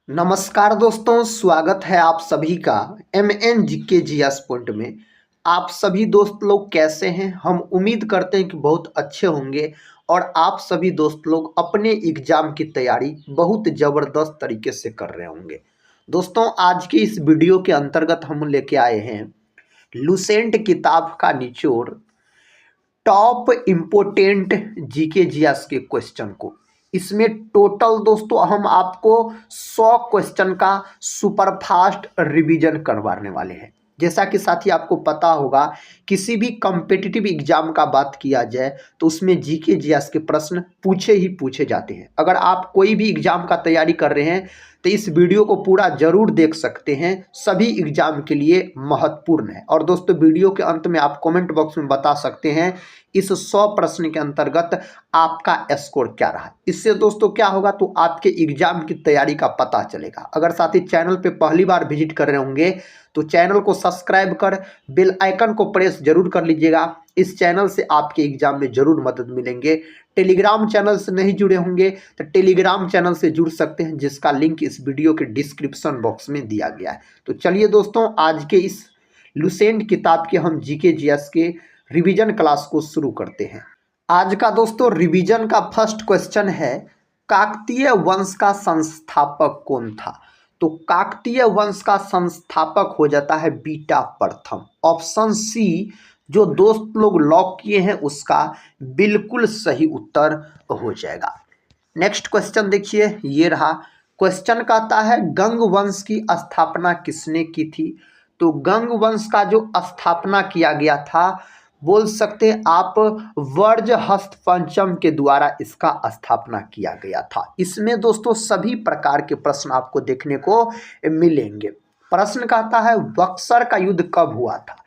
नमस्कार दोस्तों, स्वागत है आप सभी का एम एन के जी एस पॉइंट में। आप सभी दोस्त लोग कैसे हैं? हम उम्मीद करते हैं कि बहुत अच्छे होंगे और आप सभी दोस्त लोग अपने एग्जाम की तैयारी बहुत ज़बरदस्त तरीके से कर रहे होंगे। दोस्तों, आज की इस वीडियो के अंतर्गत हम लेके आए हैं लुसेंट किताब का निचोड़ टॉप इम्पोर्टेंट जीके जीएस के क्वेश्चन को। इसमें टोटल दोस्तों हम आपको 100 क्वेश्चन का सुपरफास्ट रिवीजन करवाने वाले हैं। जैसा कि साथी आपको पता होगा, किसी भी कॉम्पिटिटिव एग्जाम का बात किया जाए तो उसमें जीके जीएस के प्रश्न पूछे ही पूछे जाते हैं। अगर आप कोई भी एग्जाम का तैयारी कर रहे हैं तो इस वीडियो को पूरा जरूर देख सकते हैं, सभी एग्जाम के लिए महत्वपूर्ण है। और दोस्तों, वीडियो के अंत में आप कमेंट बॉक्स में बता सकते हैं इस 100 प्रश्न के अंतर्गत आपका स्कोर क्या रहा। इससे दोस्तों क्या होगा, तो आपके एग्जाम की तैयारी का पता चलेगा। अगर साथी चैनल पे पहली बार विजिट कर रहे होंगे तो चैनल को सब्सक्राइब कर बेल आइकन को प्रेस जरूर कर लीजिएगा। इस चैनल से आपके एग्जाम में जरूर मदद मिलेंगे। टेलीग्राम चैनल से नहीं जुड़े होंगे तो टेलीग्राम चैनल से जुड़ सकते हैं, जिसका लिंक इस वीडियो के डिस्क्रिप्शन बॉक्स में दिया गया है। तो चलिए दोस्तों, आज के इस लुसेंट किताब के हम जीके जीएस के रिवीजन क्लास को शुरू करते हैं। आज का दोस्तों रिवीजन का फर्स्ट क्वेश्चन है, काकतीय वंश का संस्थापक कौन था? तो काकतीय वंश का संस्थापक हो जाता है बीटा प्रथम। ऑप्शन सी जो दोस्त लोग लॉक किए हैं उसका बिल्कुल सही उत्तर हो जाएगा। नेक्स्ट क्वेश्चन देखिए, ये रहा। क्वेश्चन कहता है गंग वंश की स्थापना किसने की थी? तो गंग वंश का जो स्थापना किया गया था, बोल सकते हैं आप, वर्जहस्त पंचम के द्वारा इसका स्थापना किया गया था। इसमें दोस्तों सभी प्रकार के प्रश्न आपको देखने को मिलेंगे। प्रश्न कहता है बक्सर का युद्ध कब हुआ था?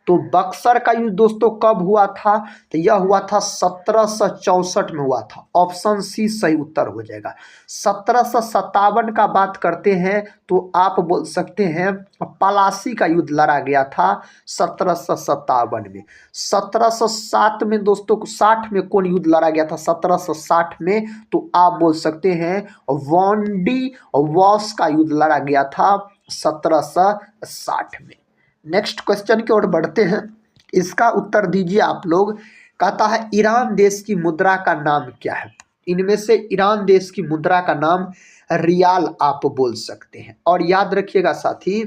तो बक्सर का युद्ध दोस्तों कब हुआ था? तो यह हुआ था 1764 में हुआ था। ऑप्शन सी सही उत्तर हो जाएगा। 1757 का बात करते हैं तो आप बोल सकते हैं पलासी का युद्ध लड़ा गया था 1757 में। 1707 में दोस्तों 60 में कौन युद्ध लड़ा गया था? 1760 में तो आप बोल सकते हैं वॉन्डी वॉस का युद्ध लड़ा गया था 1760 में। नेक्स्ट क्वेश्चन की ओर बढ़ते हैं, इसका उत्तर दीजिए आप लोग। कहता है ईरान देश की मुद्रा का नाम क्या है? इनमें से ईरान देश की मुद्रा का नाम रियाल आप बोल सकते हैं। और याद रखिएगा साथी,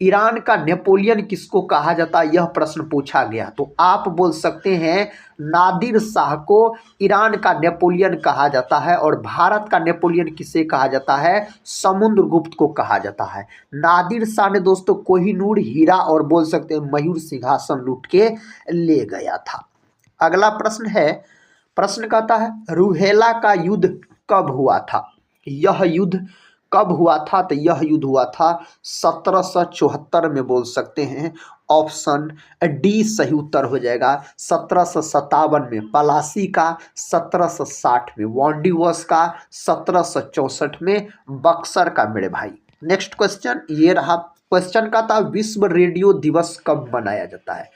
ईरान का नेपोलियन किसको कहा जाता है, यह प्रश्न पूछा गया। तो आप बोल सकते हैं नादिर शाह को ईरान का नेपोलियन कहा जाता है। और भारत का नेपोलियन किसे कहा जाता है? समुद्रगुप्त को कहा जाता है। नादिर शाह ने दोस्तों कोहिनूर हीरा और बोल सकते हैं मयूर सिंहासन लूट के ले गया था। अगला प्रश्न है, प्रश्न कहता है रूहेला का युद्ध कब हुआ था? यह युद्ध कब हुआ था? तो यह युद्ध हुआ था 1774 में बोल सकते हैं। ऑप्शन डी सही उत्तर हो जाएगा। 1757 में पलासी का, 1760 में वॉन्डीवॉस का, 1764 में बक्सर का मेरे भाई। नेक्स्ट क्वेश्चन ये रहा। क्वेश्चन का था विश्व रेडियो दिवस कब मनाया जाता है?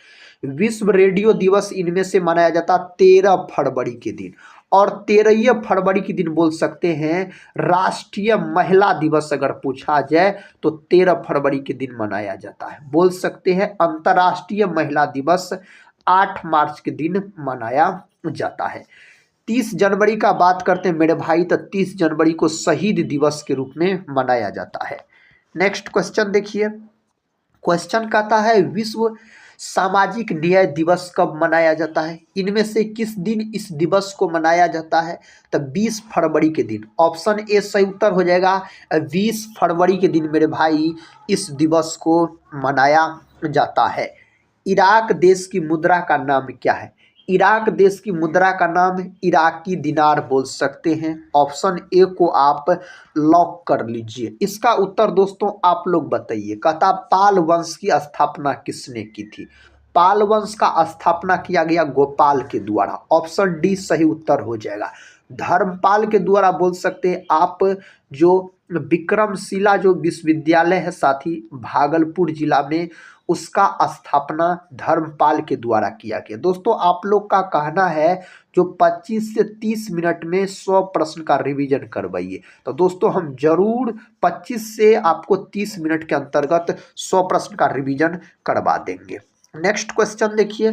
विश्व रेडियो दिवस इनमें से मनाया जाता 13 फरवरी के दिन। और 13 फरवरी के दिन बोल सकते हैं राष्ट्रीय महिला दिवस अगर पूछा जाए तो 13 फरवरी के दिन मनाया जाता है। बोल सकते हैं अंतर्राष्ट्रीय महिला दिवस 8 मार्च के दिन मनाया जाता है। 30 जनवरी का बात करते हैं मेरे भाई, तो 30 जनवरी को शहीद दिवस के रूप में मनाया जाता है। नेक्स्ट क्वेश्चन देखिए। क्वेश्चन कहता है विश्व सामाजिक न्याय दिवस कब मनाया जाता है? इनमें से किस दिन इस दिवस को मनाया जाता है? तो 20 फरवरी के दिन। ऑप्शन ए सही उत्तर हो जाएगा। 20 फरवरी के दिन मेरे भाई इस दिवस को मनाया जाता है। इराक देश की मुद्रा का नाम क्या है? इराक देश की मुद्रा का नाम इराकी दिनार बोल सकते हैं। ऑप्शन ए को आप लॉक कर लीजिए। इसका उत्तर दोस्तों आप लोग बताइए। कहता पाल वंश की स्थापना किसने की थी? पाल वंश का स्थापना किया गया गोपाल के द्वारा। ऑप्शन डी सही उत्तर हो जाएगा। धर्मपाल के द्वारा बोल सकते हैं आप। जो विक्रमशिला जो विश्वविद्यालय है साथी भागलपुर जिला में, उसका स्थापना धर्मपाल के द्वारा किया गया। दोस्तों आप लोग का कहना है जो 25 से 30 मिनट में 100 प्रश्न का रिवीजन करवाइए, तो दोस्तों हम जरूर 25 से आपको 30 मिनट के अंतर्गत 100 प्रश्न का रिवीजन करवा देंगे। नेक्स्ट क्वेश्चन देखिए,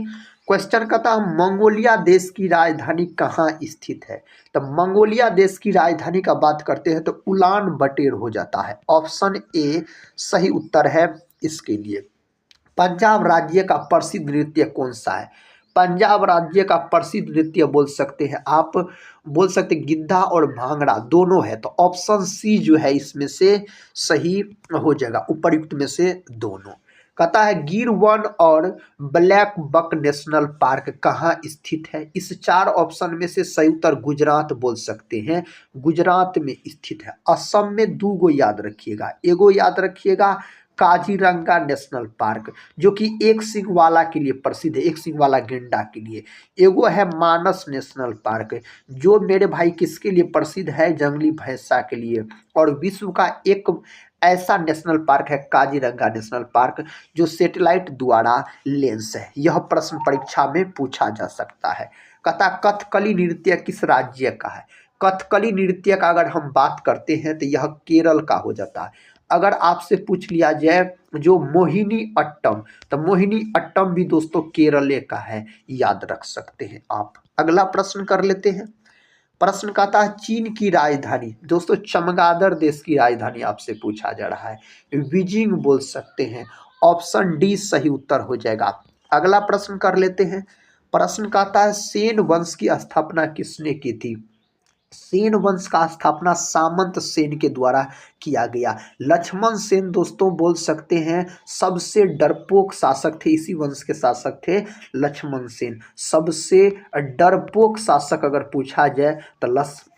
क्वेश्चन का था मंगोलिया देश की राजधानी कहाँ स्थित है। तो मंगोलिया देश की राजधानी का बात करते हैं तो उलान बटेर हो जाता है। ऑप्शन ए सही उत्तर है इसके लिए। पंजाब राज्य का प्रसिद्ध नृत्य कौन सा है। पंजाब राज्य का प्रसिद्ध नृत्य बोल सकते हैं आप, बोल सकते गिद्धा और भांगड़ा दोनों है, तो ऑप्शन सी जो है इसमें से सही हो जाएगा, उपयुक्त में से दोनों। कहता है गिर वन और ब्लैक बक नेशनल पार्क कहाँ स्थित है। इस चार ऑप्शन में से सही उत्तर गुजरात बोल सकते हैं, गुजरात में स्थित है। असम में दो गो याद रखिएगा, एगो याद रखिएगा काजीरंगा नेशनल पार्क जो कि एक सींग वाला के लिए प्रसिद्ध है, एक सींग वाला गेंडा के लिए। एगो है मानस नेशनल पार्क जो मेरे भाई किसके लिए प्रसिद्ध है, जंगली भैंसा के लिए। और विश्व का एक ऐसा नेशनल पार्क है काजीरंगा नेशनल पार्क जो सैटेलाइट द्वारा लेंस है। यह प्रश्न परीक्षा में पूछा जा सकता है। कहता कथकली नृत्य किस राज्य का है। कथकली नृत्य का अगर हम बात करते हैं तो यह केरल का हो जाता है। अगर आपसे पूछ लिया जाए जो मोहिनी अट्टम, तो मोहिनी अट्टम भी दोस्तों केरल का है, याद रख सकते हैं आप। अगला प्रश्न कर लेते हैं। प्रश्न कहता है चीन की राजधानी, दोस्तों चमगादड़ देश की राजधानी आपसे पूछा जा रहा है, बीजिंग बोल सकते हैं। ऑप्शन डी सही उत्तर हो जाएगा। अगला प्रश्न कर लेते हैं। प्रश्न कहता है सेन वंश की स्थापना किसने की थी। सेन वंश का स्थापना सामंत सेन के द्वारा किया गया। लक्ष्मण सेन दोस्तों बोल सकते हैं सबसे डरपोक शासक थे, इसी वंश के शासक थे लक्ष्मण सेन। सबसे डरपोक शासक अगर पूछा जाए तो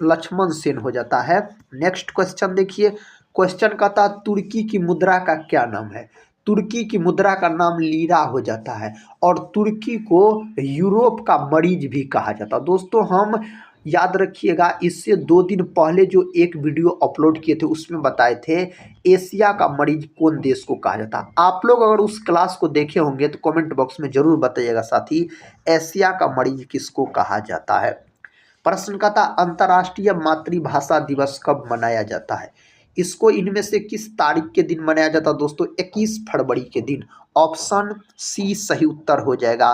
लक्ष्मण सेन हो जाता है। नेक्स्ट क्वेश्चन देखिए, क्वेश्चन का था तुर्की की मुद्रा का क्या नाम है। तुर्की की मुद्रा का नाम लीरा हो जाता है और तुर्की को यूरोप का मरीज भी कहा जाता है। दोस्तों हम याद रखिएगा इससे 2 दिन पहले जो एक वीडियो अपलोड किए थे उसमें बताए थे एशिया का मरीज कौन देश को कहा जाता है। आप लोग अगर उस क्लास को देखे होंगे तो कमेंट बॉक्स में जरूर बताइएगा साथी एशिया का मरीज किसको कहा जाता है। प्रश्न का था अंतर्राष्ट्रीय मातृभाषा दिवस कब मनाया जाता है। इसको इनमें से किस तारीख के दिन मनाया जाता है दोस्तों, 21 फरवरी के दिन। ऑप्शन सी सही उत्तर हो जाएगा,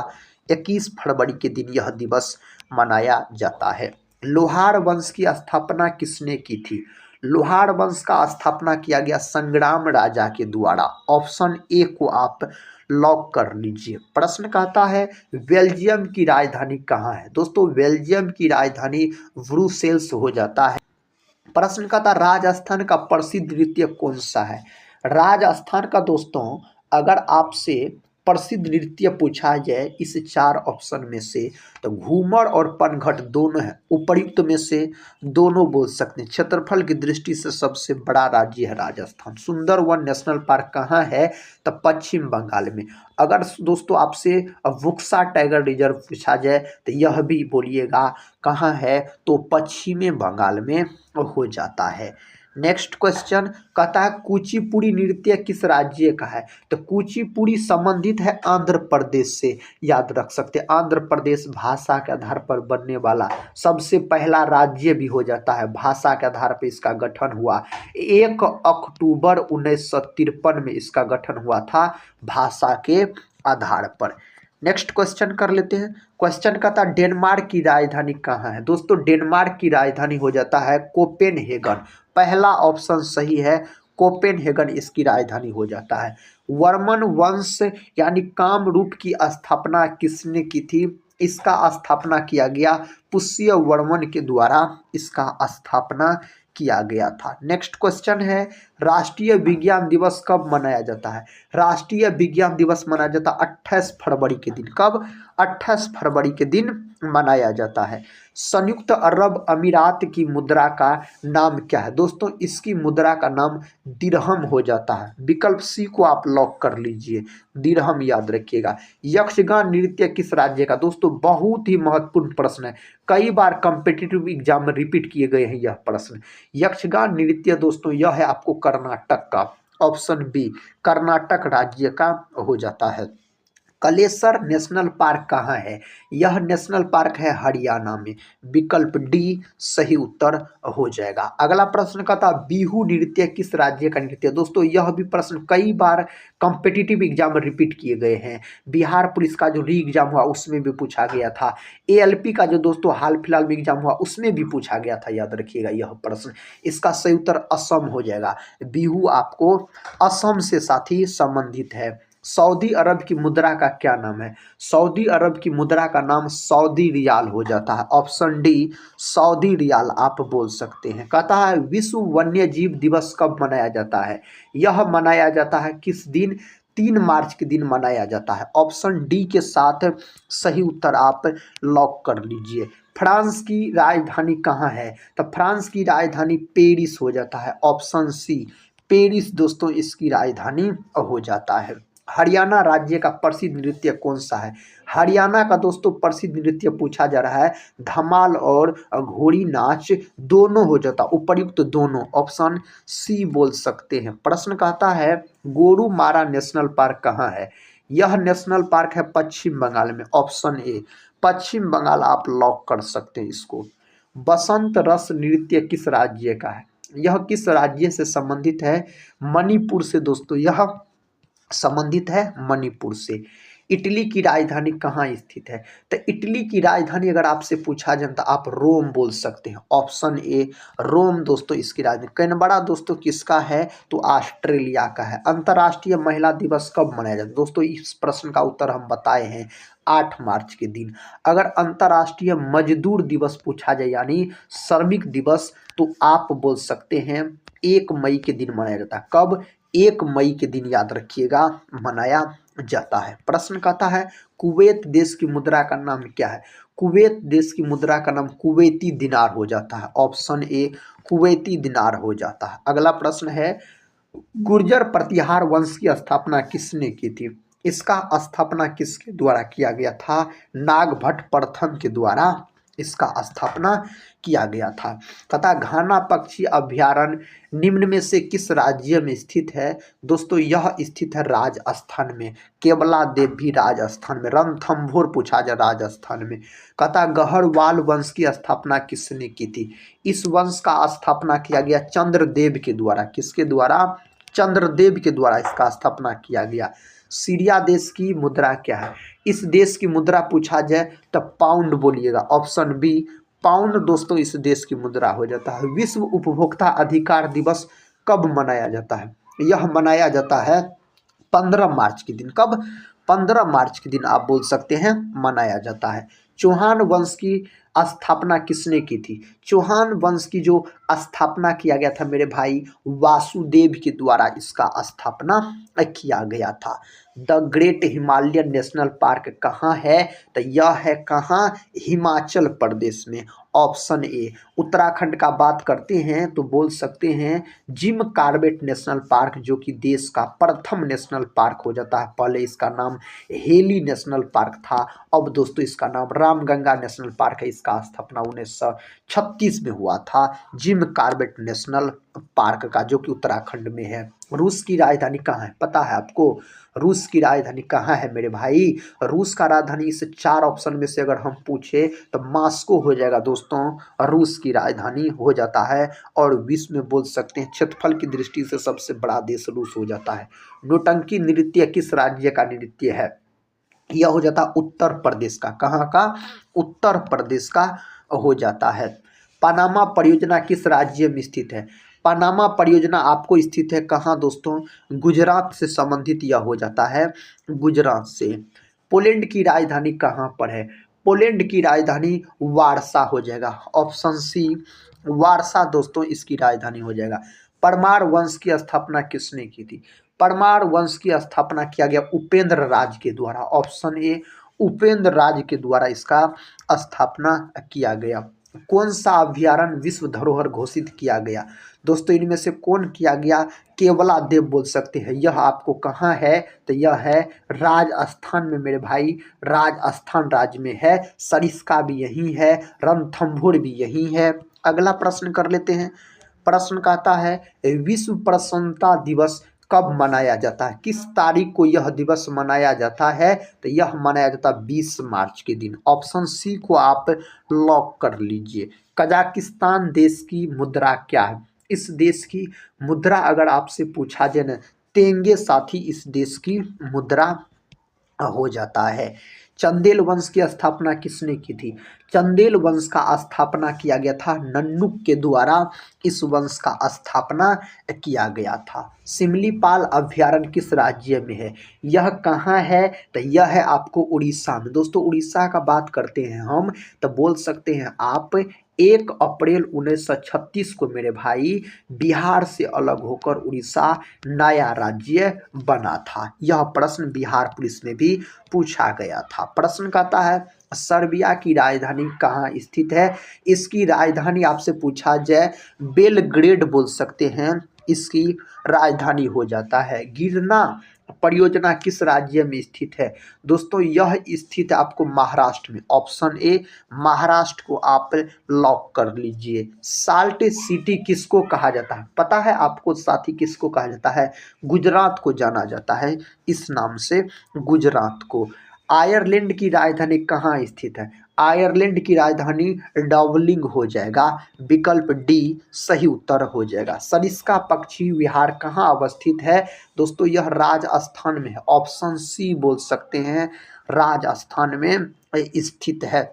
21 फरवरी के दिन यह दिवस मनाया जाता है। लोहार वंश की स्थापना किसने की थी। लोहार वंश का स्थापना किया गया संग्राम राजा के द्वारा। ऑप्शन ए को आप लॉक कर लीजिए। प्रश्न कहता है बेल्जियम की राजधानी कहाँ है। दोस्तों बेल्जियम की राजधानी ब्रुसेल्स हो जाता है। प्रश्न का था राजस्थान का प्रसिद्ध नृत्य कौन सा है। राजस्थान का दोस्तों अगर आपसे प्रसिद्ध नृत्य पूछा जाए इस 4 ऑप्शन में से तो घूमर और पनघट दोनों है, उपयुक्त में से दोनों बोल सकते हैं। क्षेत्रफल की दृष्टि से सबसे बड़ा राज्य है राजस्थान। सुंदरवन नेशनल पार्क कहाँ है तो पश्चिम बंगाल में। अगर दोस्तों आपसे बुक्सा टाइगर रिजर्व पूछा जाए तो यह भी बोलिएगा कहाँ है तो पश्चिमी बंगाल में हो जाता है। नेक्स्ट क्वेश्चन कहता है कुचिपुड़ी नृत्य किस राज्य का है। तो कुचिपुड़ी संबंधित है आंध्र प्रदेश से, याद रख सकते हैं। आंध्र प्रदेश भाषा के आधार पर बनने वाला सबसे पहला राज्य भी हो जाता है। भाषा के आधार पर इसका गठन हुआ 1 अक्टूबर 1953 में इसका गठन हुआ था भाषा के आधार पर। नेक्स्ट क्वेश्चन कर लेते हैं। क्वेश्चन का था डेनमार्क की राजधानी कहाँ है। दोस्तों डेनमार्क की राजधानी हो जाता है कोपेनहेगन। पहला ऑप्शन सही है, कोपेनहेगन इसकी राजधानी हो जाता है। वर्मन वंश यानी कामरूप की स्थापना किसने की थी। इसका स्थापना किया गया पुष्य वर्मन के द्वारा इसका स्थापना किया गया था। नेक्स्ट क्वेश्चन है राष्ट्रीय विज्ञान दिवस कब मनाया जाता है। राष्ट्रीय विज्ञान दिवस मनाया जाता है 28 फरवरी के दिन। कब 28 फरवरी के दिन मनाया जाता है। संयुक्त अरब अमीरात की मुद्रा का नाम क्या है। दोस्तों इसकी मुद्रा का नाम दिरहम हो जाता है। विकल्प सी को आप लॉक कर लीजिए, दिरहम याद रखिएगा। यक्षगान नृत्य किस राज्य का। दोस्तों बहुत ही महत्वपूर्ण प्रश्न है, कई बार कॉम्पिटिटिव एग्जाम में रिपीट किए गए हैं यह प्रश्न। यक्षगान नृत्य दोस्तों यह है आपको कर्नाटक का। ऑप्शन बी कर्नाटक राज्य का हो जाता है। कलेसर नेशनल पार्क कहाँ है? यह नेशनल पार्क है हरियाणा में। विकल्प डी सही उत्तर हो जाएगा। अगला प्रश्न का था बिहू नृत्य किस राज्य का नृत्य? दोस्तों यह भी प्रश्न कई बार कॉम्पिटिटिव एग्जाम में रिपीट किए गए हैं। बिहार पुलिस का जो री एग्जाम हुआ उसमें भी पूछा गया था। एएलपी का जो दोस्तों हाल फिलहाल में एग्जाम हुआ उसमें भी पूछा गया था, याद रखिएगा यह प्रश्न। इसका सही उत्तर असम हो जाएगा। बिहू आपको असम से साथी संबंधित है। सऊदी अरब की मुद्रा का क्या नाम है? सऊदी अरब की मुद्रा का नाम सऊदी रियाल हो जाता है। ऑप्शन डी सऊदी रियाल आप बोल सकते हैं। कहता है विश्व वन्य जीव दिवस कब मनाया जाता है? यह मनाया जाता है किस दिन? 3 मार्च के दिन मनाया जाता है। ऑप्शन डी के साथ सही उत्तर आप लॉक कर लीजिए। फ्रांस की राजधानी कहाँ है? तो फ्रांस की राजधानी पेरिस हो जाता है। ऑप्शन सी पेरिस दोस्तों इसकी राजधानी हो जाता है। हरियाणा राज्य का प्रसिद्ध नृत्य कौन सा है? हरियाणा का दोस्तों प्रसिद्ध नृत्य पूछा जा रहा है धमाल और घोड़ी नाच दोनों हो जाता, उपयुक्त दोनों। ऑप्शन सी बोल सकते हैं। प्रश्न कहता है गोरुमारा नेशनल पार्क कहाँ है? यह नेशनल पार्क है पश्चिम बंगाल में। ऑप्शन ए पश्चिम बंगाल आप लॉक कर सकते हैं इसको। बसंत रस नृत्य किस राज्य का है? यह किस राज्य से संबंधित है? मणिपुर से दोस्तों यह संबंधित है मणिपुर से। इटली की राजधानी कहाँ स्थित है? तो इटली की राजधानी अगर आपसे पूछा जाए तो आप रोम बोल सकते हैं। ऑप्शन ए रोम दोस्तों इसकी राजधानी। कैनबरा दोस्तों किसका है? तो ऑस्ट्रेलिया का है। अंतर्राष्ट्रीय महिला दिवस कब मनाया जाता है? दोस्तों इस प्रश्न का उत्तर हम बताए हैं 8 मार्च के दिन। अगर अंतर्राष्ट्रीय मजदूर दिवस पूछा जाए यानी श्रमिक दिवस, तो आप बोल सकते हैं 1 मई के दिन मनाया जाता है। कब? 1 मई के दिन याद रखिएगा मनाया जाता है। प्रश्न कहता है कुवैत देश की मुद्रा का नाम क्या है? कुवैत देश की मुद्रा का नाम कुवैती दिनार हो जाता है। ऑप्शन ए कुवैती दिनार हो जाता है। अगला प्रश्न है गुर्जर प्रतिहार वंश की स्थापना किसने की थी? इसका स्थापना किसके द्वारा किया गया था? नागभट्ट प्रथम के द्वारा इसका स्थापना किया गया था। तथा घाना पक्षी अभ्यारण्य निम्न में से किस राज्य में स्थित है? दोस्तों यह स्थित है राजस्थान में। केवला देव भी राजस्थान में। रणथंभौर पूछा जाए राजस्थान में। कहता गहरवाल वंश की स्थापना किसने की थी? इस वंश का स्थापना किया गया चंद्रदेव के द्वारा। किसके द्वारा? चंद्रदेव के द्वारा इसका स्थापना किया गया। सीरिया देश की मुद्रा क्या है? इस देश की मुद्रा पूछा जाए तो पाउंड बोलिएगा। ऑप्शन बी पाउंड दोस्तों इस देश की मुद्रा हो जाता है। विश्व उपभोक्ता अधिकार दिवस कब मनाया जाता है? यह मनाया जाता है 15 मार्च के दिन। कब? 15 मार्च के दिन आप बोल सकते हैं मनाया जाता है। चौहान वंश की स्थापना किसने की थी? चौहान वंश की जो स्थापना किया गया था मेरे भाई वासुदेव के द्वारा इसका स्थापना किया गया था। The great Himalayan national park कहाँ है? तो यह है कहाँ? हिमाचल प्रदेश में। Option A. उत्तराखंड का बात करते हैं तो बोल सकते हैं जिम कॉर्बेट नेशनल पार्क, जो कि देश का प्रथम नेशनल पार्क हो जाता है। पहले इसका नाम हेली नेशनल पार्क था, अब दोस्तों इसका नाम रामगंगा नेशनल पार्क है। इसका स्थापना 1936 में हुआ था जिम कॉर्बेट नेशनल पार्क का, जो कि उत्तराखंड में है। रूस की राजधानी कहाँ है? पता है आपको रूस की राजधानी कहाँ है मेरे भाई? रूस का राजधानी इस 4 ऑप्शन में से अगर हम पूछे तो मॉस्को हो जाएगा दोस्तों, रूस की राजधानी हो जाता है। और विश्व में बोल सकते हैं क्षेत्रफल की दृष्टि से सबसे बड़ा देश रूस हो जाता है। नौटंकी नृत्य किस राज्य का नृत्य है? यह हो जाता है उत्तर प्रदेश का। कहाँ का? उत्तर प्रदेश का हो जाता है। पनामा परियोजना किस राज्य में स्थित है? पनामा परियोजना आपको स्थित है कहाँ दोस्तों? गुजरात से संबंधित यह हो जाता है, गुजरात से। पोलैंड की राजधानी कहाँ पर है? पोलैंड की राजधानी वारसा हो जाएगा। ऑप्शन सी वारसा दोस्तों इसकी राजधानी हो जाएगा। परमार वंश की स्थापना किसने की थी? परमार वंश की स्थापना किया गया उपेंद्र राज के द्वारा। ऑप्शन ए उपेंद्र राज के द्वारा इसका स्थापना किया गया। कौन सा अभ्यारण्य विश्व धरोहर घोषित किया गया? दोस्तों इनमें से कौन किया गया? केवला देव बोल सकते हैं। यह आपको कहाँ है? तो यह है राजस्थान में मेरे भाई, राजस्थान राज्य में है। सरिस्का भी यही है, रणथंभौर भी यही है। अगला प्रश्न कर लेते हैं। प्रश्न कहता है विश्व प्रसन्नता दिवस कब मनाया जाता है, किस तारीख को यह दिवस मनाया जाता है, तो यह मनाया जाता है 20 मार्च के दिन। ऑप्शन सी को आप लॉक कर लीजिए। कजाकिस्तान देश की मुद्रा क्या है? इस देश की मुद्रा अगर आपसे पूछा जाए ना, तेंगे साथी इस देश की मुद्रा हो जाता है। चंदेल वंश की स्थापना किसने की थी? चंदेल वंश का स्थापना किया गया था नन्नुक के द्वारा। इस वंश का स्थापना किया गया था। सिमलीपाल अभ्यारण्य किस राज्य में है? यह कहाँ है? तो यह है आपको उड़ीसा में। दोस्तों उड़ीसा का बात करते हैं हम, तो बोल सकते हैं आप 1 अप्रैल 1936 को मेरे भाई बिहार से अलग होकर उड़ीसा नया राज्य बना था। यह प्रश्न बिहार पुलिस में भी पूछा गया था। प्रश्न कहता है सर्बिया की राजधानी कहाँ स्थित है? इसकी राजधानी आपसे पूछा जाए बेलग्रेड बोल सकते हैं, इसकी राजधानी हो जाता है। गिरना परियोजना किस राज्य में स्थित है? दोस्तों यह स्थित है आपको महाराष्ट्र में। ऑप्शन ए महाराष्ट्र को आप लॉक कर लीजिए। साल्ट सिटी किसको कहा जाता है? पता है आपको साथी किसको कहा जाता है? गुजरात को जाना जाता है इस नाम से, गुजरात को। आयरलैंड की राजधानी कहाँ स्थित है? आयरलैंड की राजधानी डबलिंग हो जाएगा। विकल्प डी सही उत्तर हो जाएगा। सरिस्का पक्षी विहार कहाँ अवस्थित है? दोस्तों यह राजस्थान में है। ऑप्शन सी बोल सकते हैं, राजस्थान में स्थित है।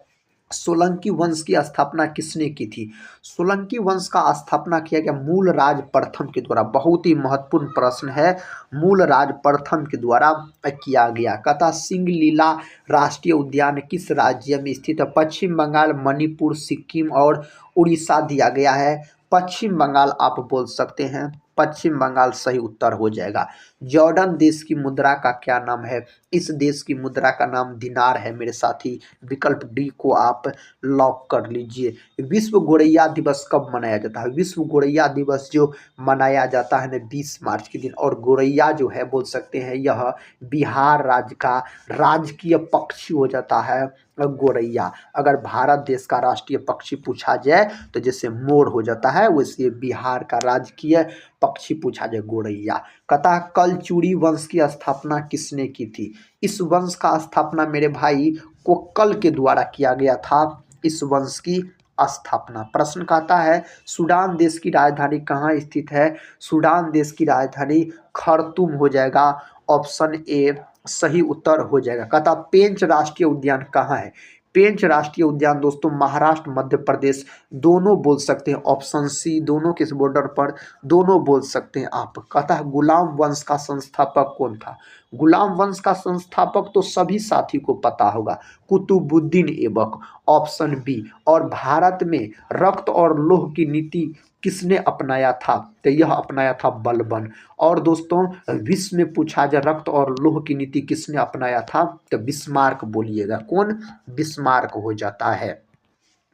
सोलंकी वंश की स्थापना किसने की थी? सोलंकी वंश का स्थापना किया गया मूल राज प्रथम के द्वारा। बहुत ही महत्वपूर्ण प्रश्न है, मूल राज प्रथम के द्वारा किया गया। कथा सिंगलीला राष्ट्रीय उद्यान किस राज्य में स्थित है? पश्चिम बंगाल, मणिपुर, सिक्किम और उड़ीसा दिया गया है। पश्चिम बंगाल आप बोल सकते हैं, पश्चिम बंगाल सही उत्तर हो जाएगा। जॉर्डन देश की मुद्रा का क्या नाम है? इस देश की मुद्रा का नाम दिनार है मेरे साथी। विकल्प डी को आप लॉक कर लीजिए। विश्व गौरैया दिवस कब मनाया जाता है? विश्व गौरैया दिवस जो मनाया जाता है ना 20 मार्च के दिन। और गौरैया जो है बोल सकते हैं यह बिहार राज्य का राजकीय पक्षी हो जाता है गौरैया। अगर भारत देश का राष्ट्रीय पक्षी पूछा जाए तो जैसे मोर हो जाता है, वैसे बिहार का राजकीय पक्षी पूछा जाए गौरैया। कथा कलचुरी वंश की स्थापना किसने की थी? इस वंश का स्थापना मेरे भाई कोक्कल के द्वारा किया गया था। इस वंश की स्थापना। प्रश्न कहता है सूडान देश की राजधानी कहाँ स्थित है? सूडान देश की राजधानी खर्तूम हो जाएगा। ऑप्शन ए सही उत्तर हो जाएगा। कहता पेंच राष्ट्रीय उद्यान कहाँ है? पेंच राष्ट्रीय उद्यान दोस्तों महाराष्ट्र मध्य प्रदेश दोनों बोल सकते हैं। ऑप्शन सी दोनों किस बॉर्डर पर, दोनों बोल सकते हैं आप। कहता है गुलाम वंश का संस्थापक कौन था? गुलाम वंश का संस्थापक तो सभी साथी को पता होगा, कुतुबुद्दीन ऐबक। Option B. और भारत में रक्त और लौह की नीति किसने अपनाया था? तो यह अपनाया था बलबन। और दोस्तों विश्व में पूछा जाए रक्त और लौह की नीति किसने अपनाया था, तो बिस्मार्क बोलिएगा। कौन? बिस्मार्क हो जाता है।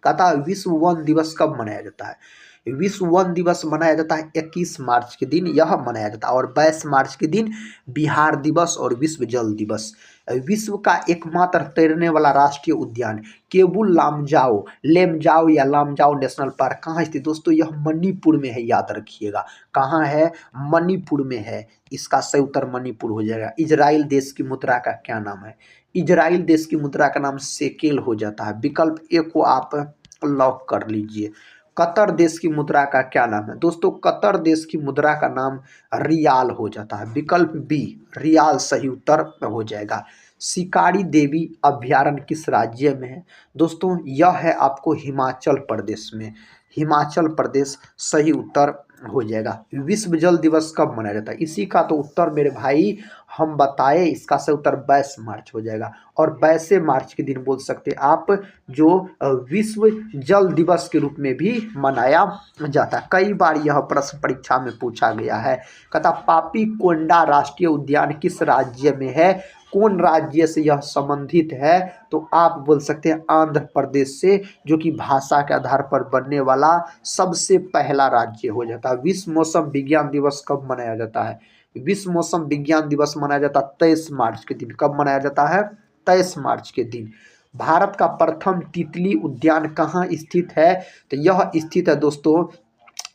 कहता है विश्व वन दिवस कब मनाया जाता है? विश्व वन दिवस मनाया जाता है 21 मार्च के दिन यह मनाया जाता है। और 22 मार्च के दिन बिहार दिवस और विश्व जल दिवस। विश्व का एकमात्र तैरने वाला राष्ट्रीय उद्यान केबुल लामजाओ, लेमजाओ या लामजाओ नेशनल पार्क कहाँ स्थित? दोस्तों यह मणिपुर में है, याद रखिएगा। कहाँ है? मणिपुर में है। इसका सही उत्तर मणिपुर हो जाएगा। इजराइल देश की मुद्रा का क्या नाम है? इजराइल देश की मुद्रा का नाम शेकेल हो जाता है। विकल्प ए को आप लॉक कर लीजिए। कतर देश की मुद्रा का क्या नाम है? दोस्तों कतर देश की मुद्रा का नाम रियाल हो जाता है। विकल्प बी रियाल सही उत्तर हो जाएगा। शिकारी देवी अभ्यारण्य किस राज्य में है? दोस्तों यह है आपको हिमाचल प्रदेश में। हिमाचल प्रदेश सही उत्तर हो जाएगा। विश्व जल दिवस कब मनाया जाता है? इसी का तो उत्तर मेरे भाई हम बताए, इसका सही उत्तर 22 मार्च हो जाएगा। और 22 मार्च के दिन बोल सकते हैं आप जो विश्व जल दिवस के रूप में भी मनाया जाता है। कई बार यह प्रश्न परीक्षा में पूछा गया है। कहता पापी कोंडा राष्ट्रीय उद्यान किस राज्य में है? कौन राज्य से यह संबंधित है? तो आप बोल सकते हैं आंध्र प्रदेश से, जो कि भाषा के आधार पर बनने वाला सबसे पहला राज्य हो जाता है। विश्व मौसम विज्ञान दिवस कब मनाया जाता है? विश्व मौसम विज्ञान दिवस मनाया जाता है 23 मार्च के दिन। कब मनाया जाता है? 23 मार्च के दिन। भारत का प्रथम तितली उद्यान कहाँ स्थित है? तो यह स्थित है दोस्तों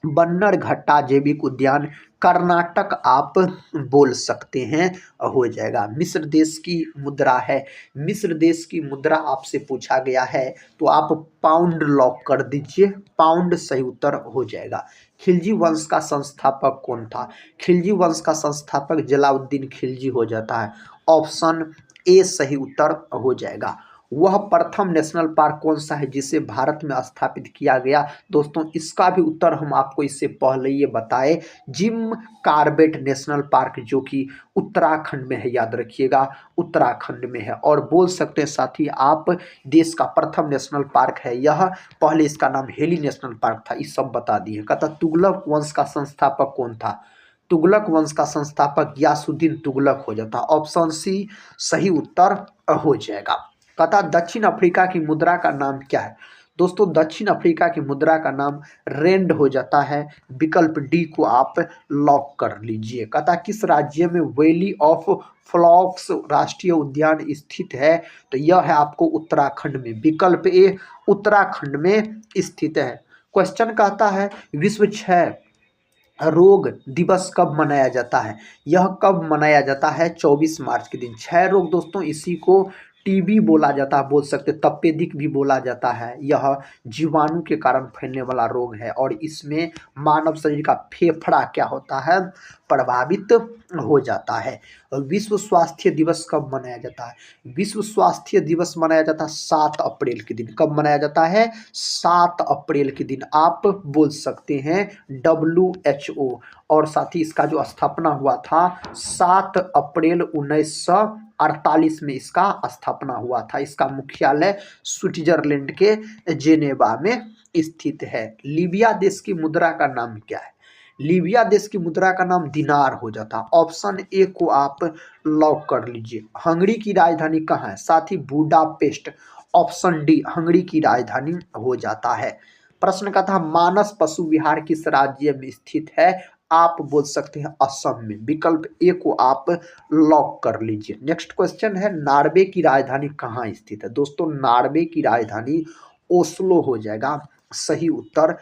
बन्नरघट्टा जैविक उद्यान कर्नाटक आप बोल सकते हैं, हो जाएगा। मिस्र देश की मुद्रा है, मिस्र देश की मुद्रा आपसे पूछा गया है तो आप पाउंड लॉक कर दीजिए, पाउंड सही उत्तर हो जाएगा। खिलजी वंश का संस्थापक कौन था? खिलजी वंश का संस्थापक जलाउद्दीन खिलजी हो जाता है, ऑप्शन ए सही उत्तर हो जाएगा। वह प्रथम नेशनल पार्क कौन सा है जिसे भारत में स्थापित किया गया? दोस्तों इसका भी उत्तर हम आपको इससे पहले ये बताए, जिम कार्बेट नेशनल पार्क जो कि उत्तराखंड में है, याद रखिएगा उत्तराखंड में है। और बोल सकते हैं साथी आप, देश का प्रथम नेशनल पार्क है यह, पहले इसका नाम हेली नेशनल पार्क था, ये सब बता दिए। कहता तुगलक वंश का संस्थापक कौन था? तुगलक वंश का संस्थापक यासुद्दीन तुगलक हो जाता, ऑप्शन सी सही उत्तर हो जाएगा। कहता दक्षिण अफ्रीका की मुद्रा का नाम क्या है? दोस्तों दक्षिण अफ्रीका की मुद्रा का नाम रेंड हो जाता है, विकल्प डी को आप लॉक कर लीजिए। कहता किस राज्य में वैली ऑफ फ्लॉक्स राष्ट्रीय उद्यान स्थित है? तो यह है आपको उत्तराखंड में, विकल्प ए उत्तराखंड में स्थित है। क्वेश्चन कहता है विश्व क्षय रोग दिवस कब मनाया जाता है? यह कब मनाया जाता है? 24 मार्च के दिन। क्षय रोग दोस्तों इसी को टीबी बोला जाता है, बोल सकते तपेदिक भी बोला जाता है। यह जीवाणु के कारण फैलने वाला रोग है और इसमें मानव शरीर का फेफड़ा क्या होता है? प्रभावित हो जाता है। विश्व स्वास्थ्य दिवस कब मनाया जाता है? विश्व स्वास्थ्य दिवस मनाया जाता है 7 अप्रैल के दिन। कब मनाया जाता है? 7 अप्रैल के दिन आप बोल सकते हैं WHO। और साथ ही इसका जो स्थापना हुआ था 7 अप्रैल 1948 में इसका स्थापना हुआ था। इसका मुख्यालय स्विट्जरलैंड के जेनेवा में स्थित है। लीबिया देश की मुद्रा का नाम क्या है? लीबिया देश की मुद्रा का नाम दिनार हो जाता, ऑप्शन ए को आप लॉक कर लीजिए। हंगरी की राजधानी कहाँ है? साथ ही बुडापेस्ट, ऑप्शन डी हंगरी की राजधानी हो जाता है। प्रश्न का था मानस पशु विहार किस राज्य में स्थित है? आप बोल सकते हैं असम में, विकल्प ए को आप लॉक कर लीजिए। नेक्स्ट क्वेश्चन है नॉर्वे की राजधानी कहाँ स्थित है? दोस्तों नॉर्वे की राजधानी ओस्लो हो जाएगा, सही उत्तर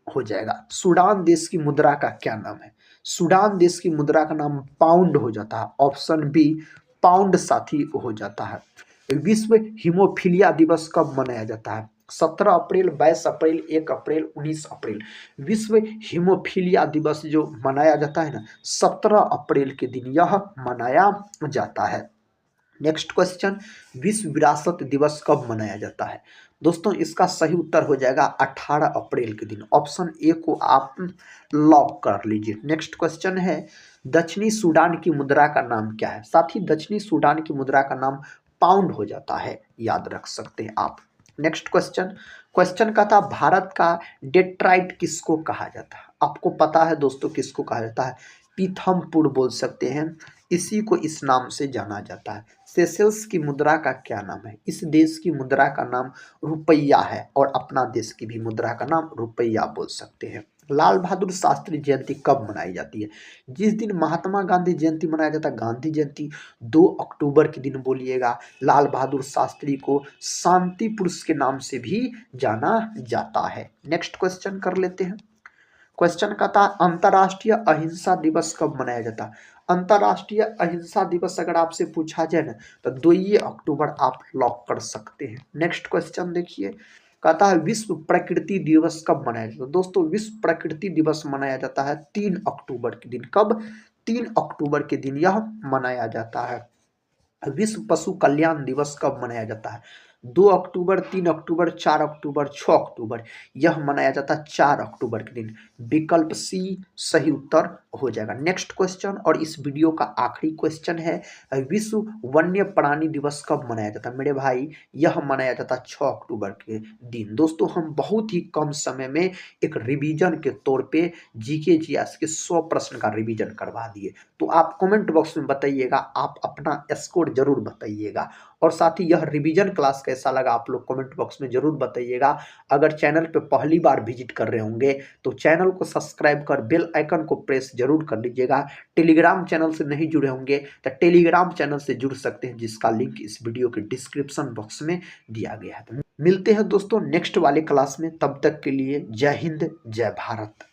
हो जाएगा। सूडान देश की मुद्रा का क्या नाम है? सूडान देश की मुद्रा का नाम पाउंड हो जाता है, ऑप्शन बी पाउंड साथी हो जाता है। विश्व हीमोफीलिया दिवस कब मनाया जाता है? 17 अप्रैल, 22 अप्रैल, 1 अप्रैल, 19 अप्रैल। विश्व हीमोफीलिया दिवस जो मनाया जाता है ना 17 अप्रैल के दिन यह मनाया जाता है। नेक्स्ट क्वेश्चन विश्व विरासत दिवस कब मनाया जाता है? दोस्तों इसका सही उत्तर हो जाएगा 18 अप्रैल के दिन, ऑप्शन ए को आप लॉक कर लीजिए। नेक्स्ट क्वेश्चन है दक्षिणी सूडान की मुद्रा का नाम क्या है? साथ ही दक्षिणी सूडान की मुद्रा का नाम पाउंड हो जाता है, याद रख सकते हैं आप। नेक्स्ट क्वेश्चन का था भारत का डेट्राइट किसको कहा जाता है? आपको पता है दोस्तों किसको कहा जाता है? पीथमपुर बोल सकते हैं, इसी को इस नाम से जाना जाता है। सेशेल्स की मुद्रा का क्या नाम है? इस देश की मुद्रा का नाम रुपया है और अपना देश की भी मुद्रा का नाम रुपया बोल सकते हैं। लाल बहादुर शास्त्री जयंती कब मनाई जाती है? जिस दिन महात्मा गांधी जयंती मनाया जाता है गांधी जयंती 2 अक्टूबर के दिन बोलिएगा। लाल बहादुर शास्त्री को शांति पुरुष के नाम से भी जाना जाता है। नेक्स्ट क्वेश्चन कर लेते हैं। क्वेश्चन का था अंतर्राष्ट्रीय अहिंसा दिवस कब मनाया जाता है? अंतर्राष्ट्रीय अहिंसा दिवस अगर आपसे पूछा जाए ना तो 2 अक्टूबर आप लॉक कर सकते हैं। नेक्स्ट क्वेश्चन देखिए, कहता है विश्व प्रकृति दिवस कब मनाया जाता है? दोस्तों विश्व प्रकृति दिवस मनाया जाता है 3 अक्टूबर के दिन। कब? 3 अक्टूबर के दिन यह मनाया जाता है। विश्व पशु कल्याण दिवस कब मनाया जाता है? 2 अक्टूबर, 3 अक्टूबर, 4 अक्टूबर, 6 अक्टूबर। यह मनाया जाता है 4 अक्टूबर के दिन, विकल्प सी सही उत्तर हो जाएगा। नेक्स्ट क्वेश्चन और इस वीडियो का आखिरी क्वेश्चन है विश्व वन्य प्राणी दिवस कब मनाया जाता है? मेरे भाई यह मनाया जाता है 6 अक्टूबर के दिन। दोस्तों हम बहुत ही कम समय में एक रिवीजन के तौर पे जीके जीएस के 100 प्रश्न का रिवीजन करवा दिए। तो आप कमेंट बॉक्स में बताइएगा, आप अपना स्कोर जरूर बताइएगा और साथ ही यह रिवीजन क्लास कैसा लगा आप लोग कमेंट बॉक्स में जरूर बताइएगा। अगर चैनल पे पहली बार विजिट कर रहे होंगे तो चैनल को सब्सक्राइब कर बेल आइकन को प्रेस जरूर कर लीजिएगा। टेलीग्राम चैनल से नहीं जुड़े होंगे तो टेलीग्राम चैनल से जुड़ सकते हैं, जिसका लिंक इस वीडियो के डिस्क्रिप्शन बॉक्स में दिया गया है। तो मिलते हैं दोस्तों नेक्स्ट वाले क्लास में, तब तक के लिए जय हिंद जय भारत।